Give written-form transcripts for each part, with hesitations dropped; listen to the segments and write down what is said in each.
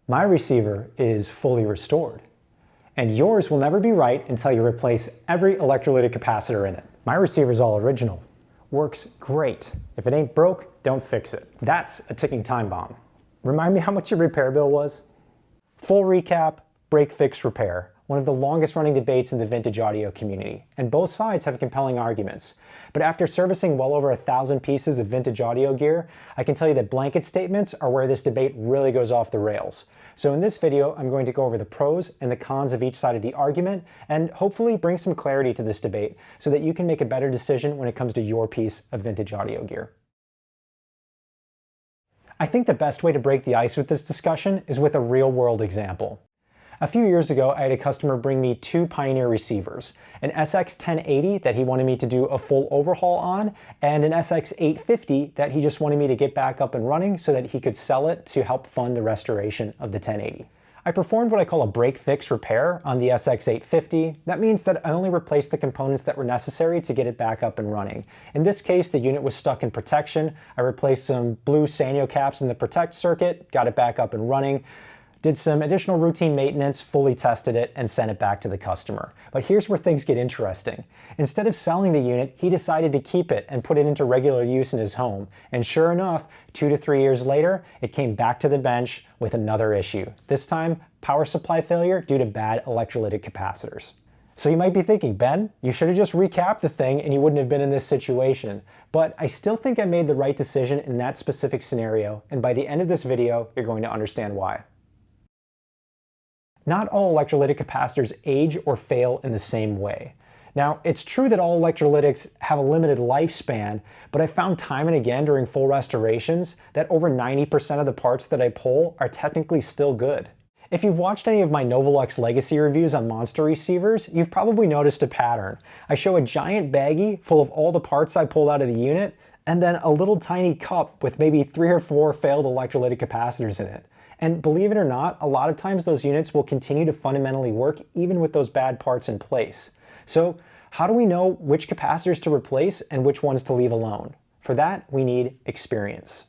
My receiver is fully restored, and yours will never be right until you replace every electrolytic capacitor in it. My receiver is all original. Works great. If it ain't broke, don't fix it. That's a ticking time bomb. Remind me how much your repair bill was? Full recap, break, fix, repair. One of the longest running debates in the vintage audio community, and both sides have compelling arguments. But after servicing well over 1,000 pieces of vintage audio gear, I can tell you that blanket statements are where this debate really goes off the rails. So in this video, I'm going to go over the pros and the cons of each side of the argument, and hopefully bring some clarity to this debate so that you can make a better decision when it comes to your piece of vintage audio gear. I think the best way to break the ice with this discussion is with a real-world example. A few years ago, I had a customer bring me two Pioneer receivers, an SX1080 that he wanted me to do a full overhaul on, and an SX850 that he just wanted me to get back up and running so that he could sell it to help fund the restoration of the 1080. I performed what I call a break fix repair on the SX850. That means that I only replaced the components that were necessary to get it back up and running. In this case, the unit was stuck in protection. I replaced some blue Sanyo caps in the protect circuit, got it back up and running, did some additional routine maintenance, fully tested it, and sent it back to the customer. But here's where things get interesting. Instead of selling the unit, he decided to keep it and put it into regular use in his home. And sure enough, 2 to 3 years later, it came back to the bench with another issue. This time, power supply failure due to bad electrolytic capacitors. So you might be thinking, Ben, you should have just recapped the thing and you wouldn't have been in this situation. But I still think I made the right decision in that specific scenario, and by the end of this video, you're going to understand why. Not all electrolytic capacitors age or fail in the same way. Now, it's true that all electrolytics have a limited lifespan, but I found time and again during full restorations that over 90% of the parts that I pull are technically still good. If you've watched any of my Novolux legacy reviews on monster receivers, you've probably noticed a pattern. I show a giant baggie full of all the parts I pulled out of the unit, and then a little tiny cup with maybe 3 or 4 failed electrolytic capacitors in it. And believe it or not, a lot of times those units will continue to fundamentally work even with those bad parts in place. So how do we know which capacitors to replace and which ones to leave alone? For that, we need experience.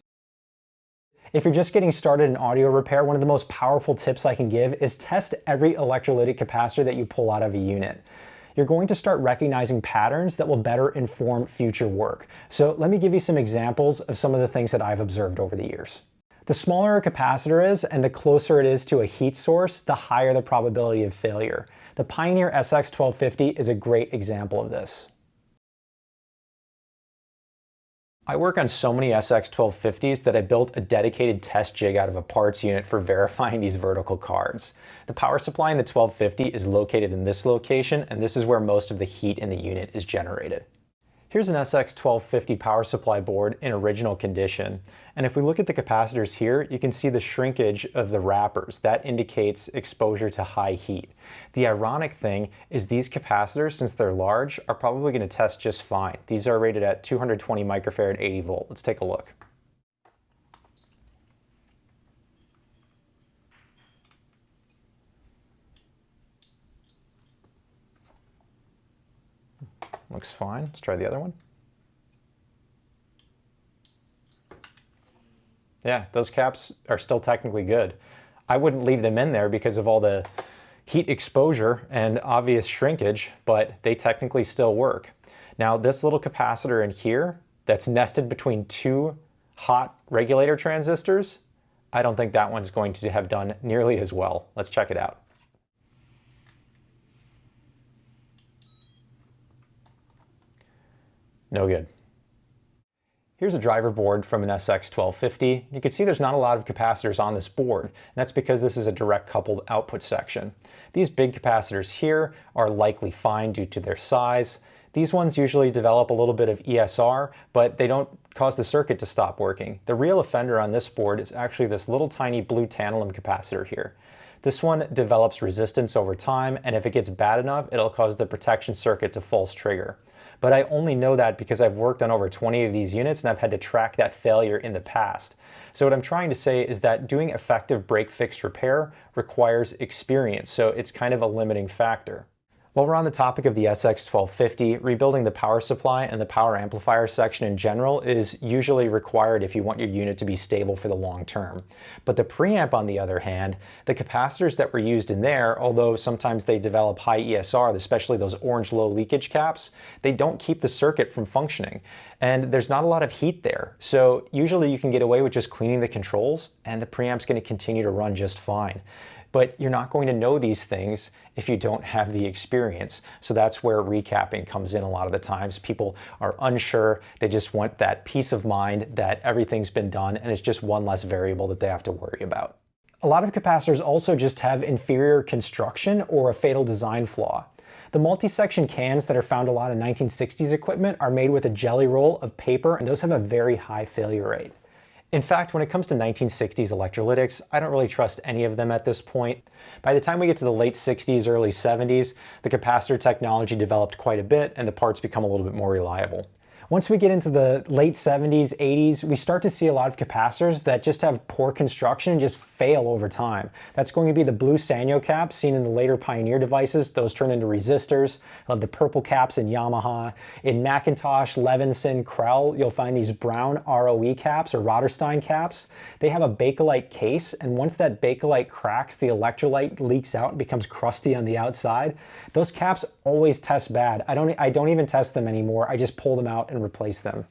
If you're just getting started in audio repair, one of the most powerful tips I can give is test every electrolytic capacitor that you pull out of a unit. You're going to start recognizing patterns that will better inform future work. So let me give you some examples of some of the things that I've observed over the years. The smaller a capacitor is and the closer it is to a heat source, the higher the probability of failure. The Pioneer SX1250 is a great example of this. I work on so many SX1250s that I built a dedicated test jig out of a parts unit for verifying these vertical cards. The power supply in the 1250 is located in this location, and this is where most of the heat in the unit is generated. Here's an SX1250 power supply board in original condition, and if we look at the capacitors here, you can see the shrinkage of the wrappers. That indicates exposure to high heat. The ironic thing is these capacitors, since they're large, are probably going to test just fine. These are rated at 220 microfarad 80 volt. Let's take a look. Looks fine. Let's try the other one. Yeah, those caps are still technically good. I wouldn't leave them in there because of all the heat exposure and obvious shrinkage, but they technically still work. Now, this little capacitor in here that's nested between 2 hot regulator transistors, I don't think that one's going to have done nearly as well. Let's check it out. No good. Here's a driver board from an SX1250. You can see there's not a lot of capacitors on this board, and that's because this is a direct coupled output section. These big capacitors here are likely fine due to their size. These ones usually develop a little bit of ESR, but they don't cause the circuit to stop working. The real offender on this board is actually this little tiny blue tantalum capacitor here. This one develops resistance over time, and if it gets bad enough, it'll cause the protection circuit to false trigger. But I only know that because I've worked on over 20 of these units and I've had to track that failure in the past. So what I'm trying to say is that doing effective break fix repair requires experience, so it's kind of a limiting factor. While we're on the topic of the SX1250, rebuilding the power supply and the power amplifier section in general is usually required if you want your unit to be stable for the long term. But the preamp, on the other hand, the capacitors that were used in there, although sometimes they develop high ESR, especially those orange low leakage caps, they don't keep the circuit from functioning. And there's not a lot of heat there. So usually you can get away with just cleaning the controls and the preamp's going to continue to run just fine. But you're not going to know these things if you don't have the experience. So that's where recapping comes in a lot of the times. People are unsure. They just want that peace of mind that everything's been done and it's just one less variable that they have to worry about. A lot of capacitors also just have inferior construction or a fatal design flaw. The multi-section cans that are found a lot in 1960s equipment are made with a jelly roll of paper, and those have a very high failure rate. In fact, when it comes to 1960s electrolytics, I don't really trust any of them at this point. By the time we get to the late 60s, early 70s, the capacitor technology developed quite a bit and the parts become a little bit more reliable. Once we get into the late 70s, 80s, we start to see a lot of capacitors that just have poor construction and just fail over time. That's going to be the blue Sanyo caps seen in the later Pioneer devices. Those turn into resistors. You'll have the purple caps in Yamaha. In Macintosh, Levinson, Krell, you'll find these brown ROE caps or Roderstein caps. They have a Bakelite case, and once that Bakelite cracks, the electrolyte leaks out and becomes crusty on the outside. Those caps always test bad. I don't even test them anymore. I just pull them out and replace them.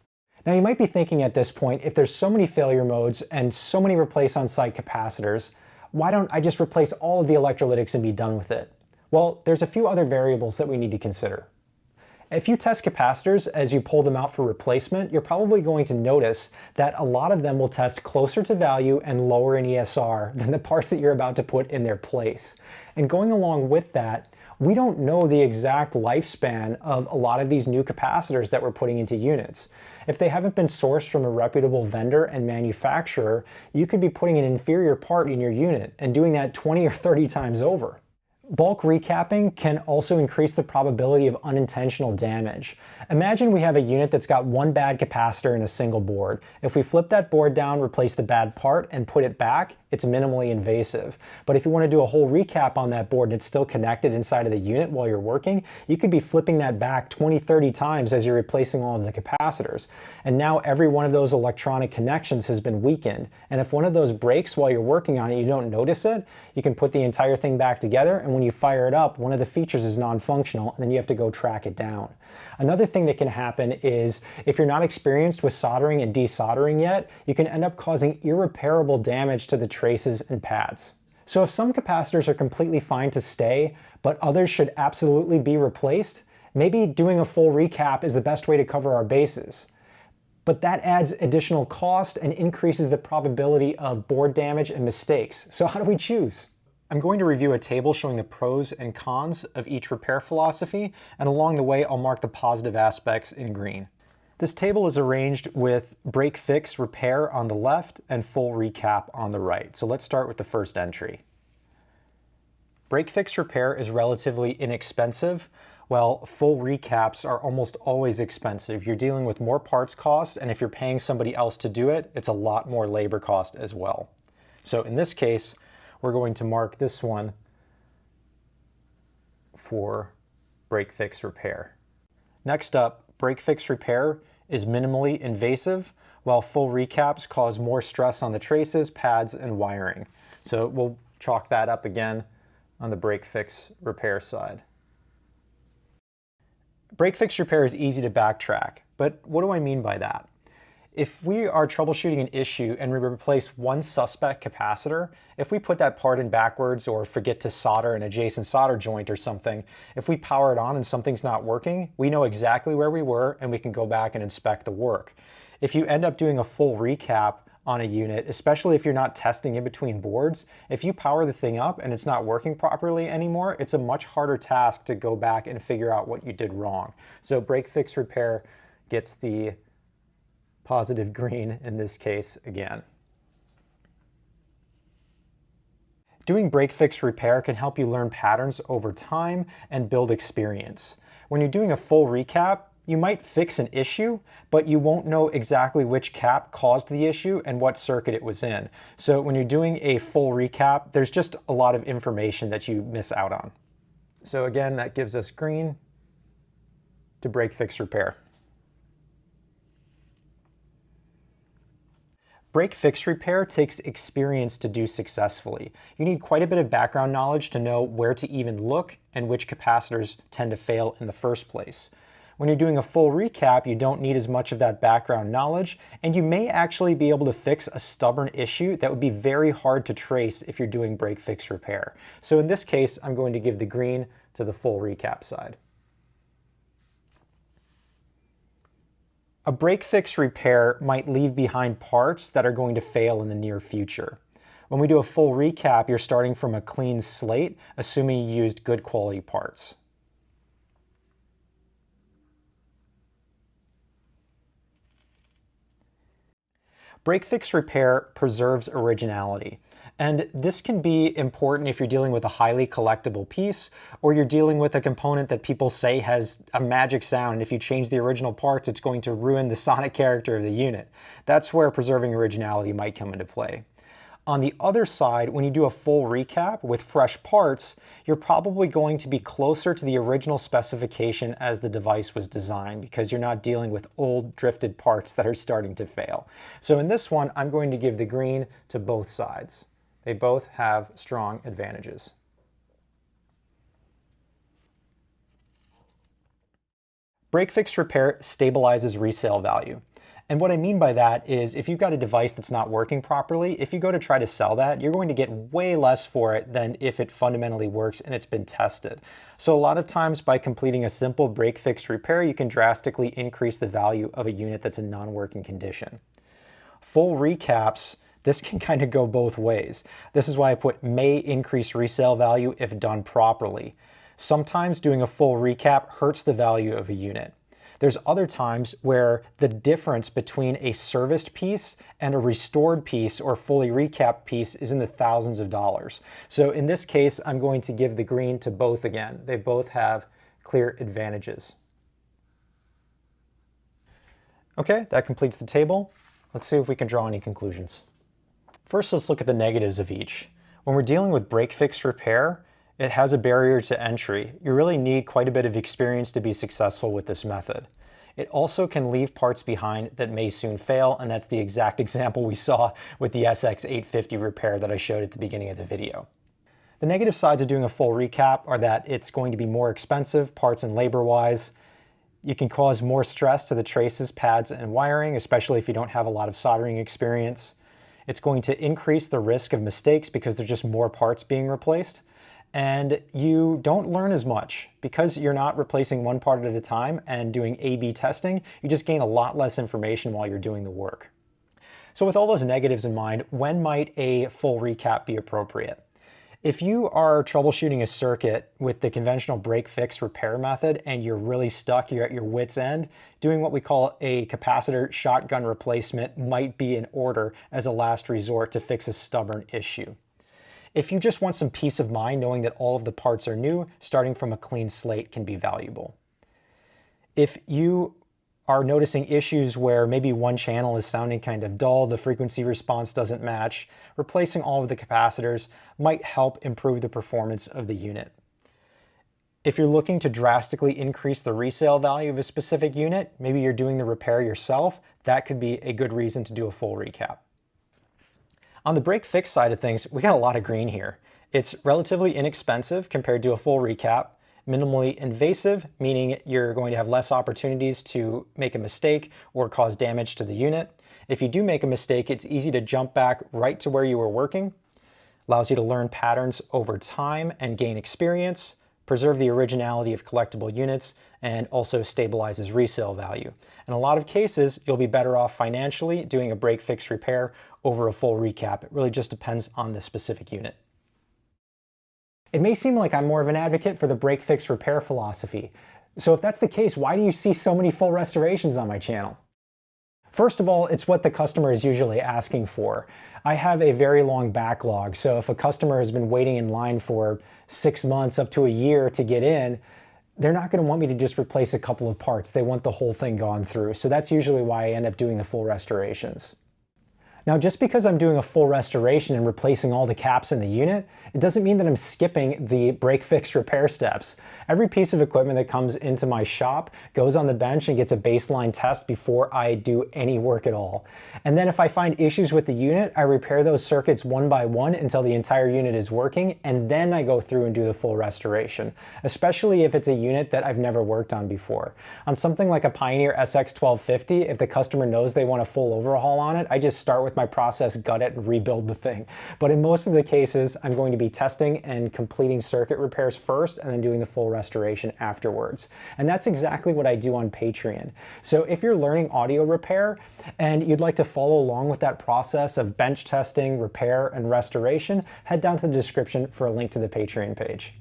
Now you might be thinking at this point, if there's so many failure modes and so many replace on-site capacitors, why don't I just replace all of the electrolytics and be done with it? Well, there's a few other variables that we need to consider. If you test capacitors as you pull them out for replacement, you're probably going to notice that a lot of them will test closer to value and lower in ESR than the parts that you're about to put in their place. And going along with that, we don't know the exact lifespan of a lot of these new capacitors that we're putting into units. If they haven't been sourced from a reputable vendor and manufacturer, you could be putting an inferior part in your unit and doing that 20 or 30 times over. Bulk recapping can also increase the probability of unintentional damage. Imagine we have a unit that's got one bad capacitor in a single board. If we flip that board down, replace the bad part, and put it back, it's minimally invasive. But if you want to do a whole recap on that board and it's still connected inside of the unit while you're working, you could be flipping that back 20, 30 times as you're replacing all of the capacitors. And now every one of those electronic connections has been weakened. And if one of those breaks while you're working on it, you don't notice it, you can put the entire thing back together, and when you fire it up, one of the features is non-functional, and then you have to go track it down. Another thing that can happen is if you're not experienced with soldering and desoldering yet, you can end up causing irreparable damage to the traces and pads. So if some capacitors are completely fine to stay, but others should absolutely be replaced, maybe doing a full recap is the best way to cover our bases. But that adds additional cost and increases the probability of board damage and mistakes. So how do we choose? I'm going to review a table showing the pros and cons of each repair philosophy, and along the way I'll mark the positive aspects in green. This table is arranged with break fix repair on the left and full recap on the right. So let's start with the first entry. Break fix repair is relatively inexpensive, while full recaps are almost always expensive. You're dealing with more parts costs, and if you're paying somebody else to do it, it's a lot more labor cost as well. So in this case, we're going to mark this one for break fix repair. Next up, break fix repair is minimally invasive, while full recaps cause more stress on the traces, pads, and wiring. So we'll chalk that up again on the break fix repair side. Break fix repair is easy to backtrack, but what do I mean by that? If we are troubleshooting an issue and we replace one suspect capacitor, if we put that part in backwards or forget to solder an adjacent solder joint or something, if we power it on and something's not working, we know exactly where we were and we can go back and inspect the work. If you end up doing a full recap on a unit, especially if you're not testing in between boards, if you power the thing up and it's not working properly anymore, it's a much harder task to go back and figure out what you did wrong. So break fix repair gets the positive green in this case again. Doing break fix repair can help you learn patterns over time and build experience. When you're doing a full recap, you might fix an issue, but you won't know exactly which cap caused the issue and what circuit it was in. So when you're doing a full recap, there's just a lot of information that you miss out on. So again, that gives us green to break, fix, repair. Break, fix, repair takes experience to do successfully. You need quite a bit of background knowledge to know where to even look and which capacitors tend to fail in the first place. When you're doing a full recap, you don't need as much of that background knowledge, and you may actually be able to fix a stubborn issue that would be very hard to trace if you're doing break, fix, repair. So in this case, I'm going to give the green to the full recap side. A break, fix, repair might leave behind parts that are going to fail in the near future. When we do a full recap, you're starting from a clean slate, assuming you used good quality parts. Break, fix, repair preserves originality. And this can be important if you're dealing with a highly collectible piece, or you're dealing with a component that people say has a magic sound. If you change the original parts, it's going to ruin the sonic character of the unit. That's where preserving originality might come into play. On the other side, when you do a full recap with fresh parts, you're probably going to be closer to the original specification as the device was designed, because you're not dealing with old drifted parts that are starting to fail. So in this one, I'm going to give the green to both sides. They both have strong advantages. Break, fix, repair stabilizes resale value. And what I mean by that is if you've got a device that's not working properly, if you go to try to sell that, you're going to get way less for it than if it fundamentally works and it's been tested. So a lot of times by completing a simple break, fix, repair, you can drastically increase the value of a unit that's in non-working condition. Full recaps, this can kind of go both ways. This is why I put may increase resale value if done properly. Sometimes doing a full recap hurts the value of a unit. There's other times where the difference between a serviced piece and a restored piece or fully recapped piece is in the thousands of dollars. So in this case, I'm going to give the green to both again. They both have clear advantages. Okay, that completes the table. Let's see if we can draw any conclusions. First, let's look at the negatives of each. When we're dealing with break, fix, repair, it has a barrier to entry. You really need quite a bit of experience to be successful with this method. It also can leave parts behind that may soon fail, and that's the exact example we saw with the SX850 repair that I showed at the beginning of the video. The negative sides of doing a full recap are that it's going to be more expensive, parts and labor-wise. You can cause more stress to the traces, pads, and wiring, especially if you don't have a lot of soldering experience. It's going to increase the risk of mistakes because there's just more parts being replaced. And you don't learn as much because you're not replacing one part at a time and doing A/B testing. You just gain a lot less information while you're doing the work. So with all those negatives in mind, when might a full recap be appropriate? If you are troubleshooting a circuit with the conventional break, fix, repair method and you're really stuck, you're at your wit's end, doing what we call a capacitor shotgun replacement might be in order as a last resort to fix a stubborn issue. If you just want some peace of mind knowing that all of the parts are new, starting from a clean slate can be valuable. If you are noticing issues where maybe one channel is sounding kind of dull, the frequency response doesn't match, replacing all of the capacitors might help improve the performance of the unit. If you're looking to drastically increase the resale value of a specific unit, maybe you're doing the repair yourself, that could be a good reason to do a full recap. On the break fix side of things, we got a lot of green here. It's relatively inexpensive compared to a full recap, minimally invasive, meaning you're going to have less opportunities to make a mistake or cause damage to the unit. If you do make a mistake, it's easy to jump back right to where you were working, allows you to learn patterns over time and gain experience, preserve the originality of collectible units, and also stabilizes resale value. In a lot of cases, you'll be better off financially doing a break, fix, repair over a full recap. It really just depends on the specific unit. It may seem like I'm more of an advocate for the break, fix, repair philosophy. So if that's the case, why do you see so many full restorations on my channel? First of all, it's what the customer is usually asking for. I have a very long backlog, so if a customer has been waiting in line for 6 months up to a year to get in, they're not going to want me to just replace a couple of parts. They want the whole thing gone through. So that's usually why I end up doing the full restorations. Now, just because I'm doing a full restoration and replacing all the caps in the unit, it doesn't mean that I'm skipping the break, fix, repair steps. Every piece of equipment that comes into my shop goes on the bench and gets a baseline test before I do any work at all. And then if I find issues with the unit, I repair those circuits one by one until the entire unit is working, and then I go through and do the full restoration, especially if it's a unit that I've never worked on before. On something like a Pioneer SX1250, if the customer knows they want a full overhaul on it, I just start with my process, gut it, and rebuild the thing. But in most of the cases, I'm going to be testing and completing circuit repairs first and then doing the full restoration afterwards. And that's exactly what I do on Patreon. So if you're learning audio repair and you'd like to follow along with that process of bench testing, repair, and restoration, head down to the description for a link to the Patreon page.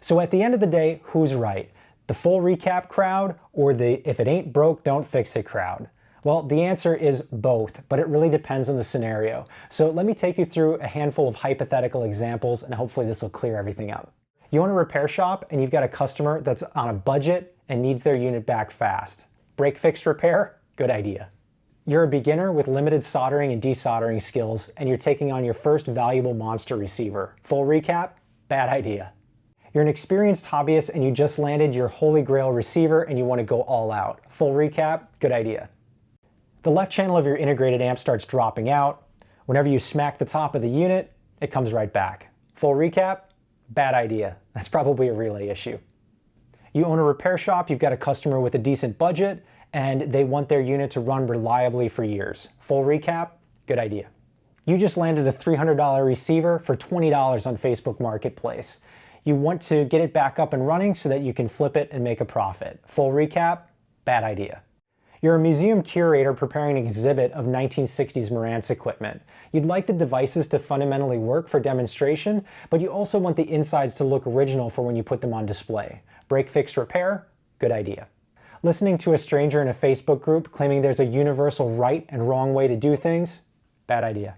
So at the end of the day, who's right? The full recap crowd or the if it ain't broke, don't fix it crowd? Well, the answer is both, but it really depends on the scenario. So let me take you through a handful of hypothetical examples, and hopefully this will clear everything up. You own a repair shop and you've got a customer that's on a budget and needs their unit back fast. Break, fix, repair? Good idea. You're a beginner with limited soldering and desoldering skills, and you're taking on your first valuable monster receiver. Full recap? Bad idea. You're an experienced hobbyist and you just landed your holy grail receiver and you want to go all out. Full recap? Good idea. The left channel of your integrated amp starts dropping out. Whenever you smack the top of the unit, it comes right back. Full recap? Bad idea. That's probably a relay issue. You own a repair shop, you've got a customer with a decent budget, and they want their unit to run reliably for years. Full recap? Good idea. You just landed a $300 receiver for $20 on Facebook Marketplace. You want to get it back up and running so that you can flip it and make a profit. Full recap? Bad idea. You're a museum curator preparing an exhibit of 1960s Marantz equipment. You'd like the devices to fundamentally work for demonstration, but you also want the insides to look original for when you put them on display. Break, fix, repair? Good idea. Listening to a stranger in a Facebook group claiming there's a universal right and wrong way to do things? Bad idea.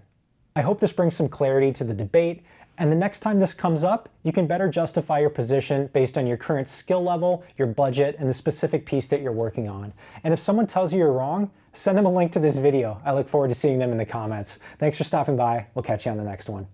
I hope this brings some clarity to the debate, and the next time this comes up, you can better justify your position based on your current skill level, your budget, and the specific piece that you're working on. And if someone tells you you're wrong, send them a link to this video. I look forward to seeing them in the comments. Thanks for stopping by. We'll catch you on the next one.